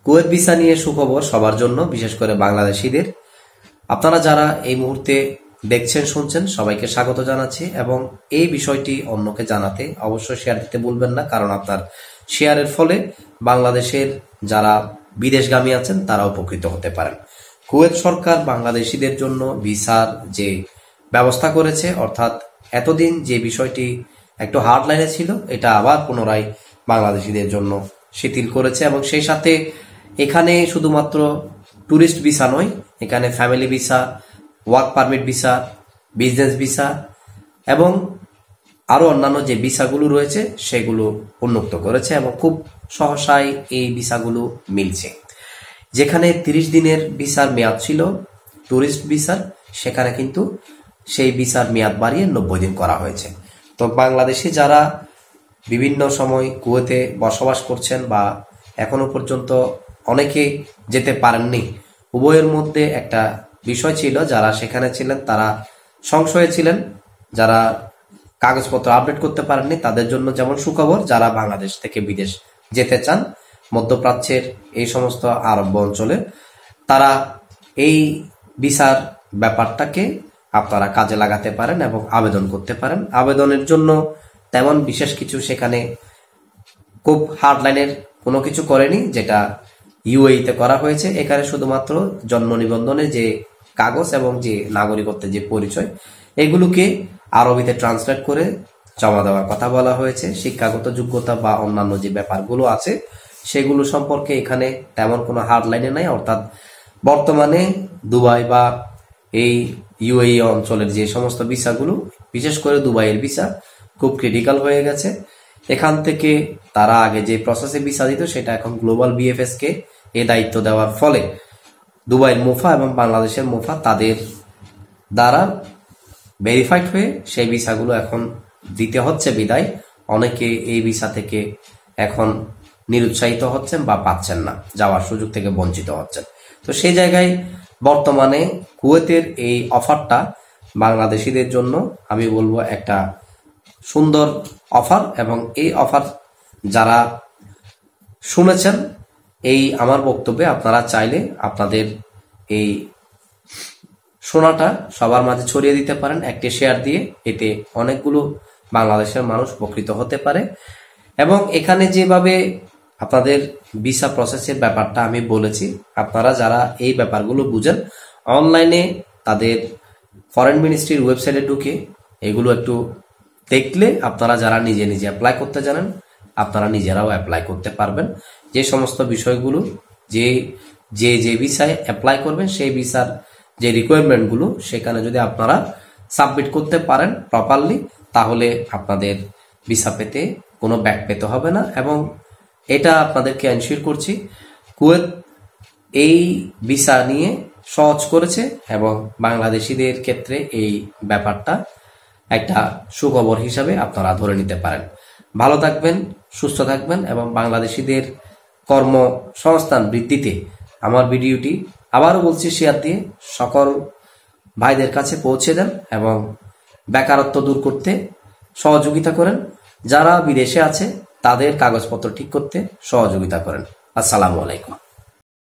Kuwait visa নিয়ে সুখবর সবার জন্য, বিশেষ করে বাংলাদেশিদের। আপনারা যারা এই মুহূর্তে দেখছেন শুনছেন সবাইকে স্বাগত জানাচ্ছি এবং এই বিষয়টি অন্যকে জানাতে অবশ্যই শেয়ার দিতে ভুলবেন না, কারণ আপনার শেয়ারের ফলে বাংলাদেশের যারা বিদেশগামী আছেন তারা উপকৃত হতে পারেন। কুয়েত সরকার বাংলাদেশিদের জন্য ভিসার যে ব্যবস্থা করেছে, অর্থাৎ এতদিন যে বিষয়টি একটু হার্ড লাইনে ছিল, এটা আবার পুনরায় বাংলাদেশিদের জন্য শিথিল করেছে এবং সেই সাথে এখানে শুধুমাত্র ট্যুরিস্ট ভিসা নয়, এখানে family visa, work permit visa, business visa এবং আরো অন্যান্য যে ভিসাগুলো রয়েছে সেগুলো উন্মুক্ত করেছে এবং খুব সহসায় এই ভিসাগুলো মিলছে। যেখানে 30 দিনের ভিসার মেয়াদ ছিল ট্যুরিস্ট ভিসার, সেখানে কিন্তু সেই ভিসার মেয়াদ বাড়িয়ে 90 দিন করা হয়েছে। তো বাংলাদেশে যারা বিভিন্ন সময় কুয়েতে বসবাস করছেন বা এখনো পর্যন্ত অনেকে যেতে পারেননি, উভয়ের মধ্যে একটা বিষয় ছিল, যারা সেখানে ছিলেন তারা সংশয়ে ছিলেন, যারা কাগজপত্র আপডেট করতে পারেননি তাদের জন্য যেমন সুখবর, যারা বাংলাদেশ থেকে বিদেশ যেতে চান মধ্যপ্রাচ্যের এই সমস্ত আরব অঞ্চলে, তারা এই ভিসার ব্যাপারটাকে আপনারা কাজে লাগাতে পারেন এবং আবেদন করতে পারেন। আবেদনের জন্য তেমন বিশেষ কিছু সেখানে খুব হার্ড লাইনের কোনো কিছু করেনি, যেটা ইউএইতে করা হয়েছে। এখানে শুধুমাত্র জন্ম নিবন্ধনের যে কাগজ এবং যে নাগরিকত্বের যে পরিচয়, এগুলোকে আরবিতে ট্রান্সলেট করে জমা দেওয়ার কথা বলা হয়েছে। শিক্ষাগত যোগ্যতা বা অন্যান্য যে ব্যাপারগুলো আছে সেগুলো সম্পর্কে এখানে তেমন কোনো হার্ড লাইনে নাই। অর্থাৎ বর্তমানে দুবাই বা এই ইউএই অঞ্চলের যে সমস্ত ভিসাগুলো, বিশেষ করে দুবাইয়ের ভিসা খুব ক্রিটিক্যাল হয়ে গেছে। এখান থেকে তারা আগে যে প্রসেসে ভিসা দিত সেটা এখন গ্লোবাল বিএফএস কে এই দায়িত্ব দেওয়ার ফলে দুবাইয়ের মুফা এবং বাংলাদেশের মুফা তাদের দ্বারা ভেরিফাইড হয়ে সেই ভিসাগুলো এখন দিতে হচ্ছে বিদায় অনেকে এই ভিসা থেকে এখন নিরুৎসাহিত হচ্ছেন বা পাচ্ছেন না, যাওয়ার সুযোগ থেকে বঞ্চিত হচ্ছেন। তো সেই জায়গায় বর্তমানে কুয়েতের এই অফারটা বাংলাদেশিদের জন্য আমি বলবো একটা সুন্দর অফার এবং এই অফার যারা শুনেছেন এই আমার বক্তব্যে, আপনারা চাইলে আপনাদের এই শোনাটা সবার মাঝে ছড়িয়ে দিতে পারেন একটি শেয়ার দিয়ে। এতে অনেকগুলো বাংলাদেশের মানুষ উপকৃত হতে পারে এবং এখানে যেভাবে আপনাদের ভিসা প্রসেসের ব্যাপারটা আমি বলেছি, আপনারা যারা এই ব্যাপারগুলো বুঝেন অনলাইনে তাদের ফরেন মিনিস্ট্রির ওয়েবসাইটে ঢুকে এগুলো একটু দেখলে আপনারা যারা নিজে নিজে অ্যাপ্লাই করতে জানেন আপনারা নিজেরাও অ্যাপ্লাই করতে পারবেন। যে সমস্ত বিষয়গুলো যে যে যে ভিসায় অ্যাপ্লাই করবেন সেই ভিসার যে রিকোয়ারমেন্টগুলো সেখানে যদি আপনারা সাবমিট করতে পারেন প্রপারলি, তাহলে আপনাদের ভিসা পেতে কোনো ব্যাক পেতে হবে না। এবং এটা আপনাদেরকে এনশিওর করছি কুয়েত এই ভিসা নিয়ে সহজ করেছে এবং বাংলাদেশিদের ক্ষেত্রে এই ব্যাপারটা একটা সুখবর হিসাবে আপনারা ধরে নিতে পারেন। ভালো থাকবেন, সুস্থ থাকবেন এবং বাংলাদেশিদের কর্মসংস্থান বৃদ্ধিতে আমার ভিডিওটি আবারও বলছি শেয়ার দিয়ে সকল ভাইদের কাছে পৌঁছে দেন এবং বেকারত্ব দূর করতে সহযোগিতা করেন। যারা বিদেশে আছে তাদের কাগজপত্র ঠিক করতে সহযোগিতা করেন। আসসালামু আলাইকুম।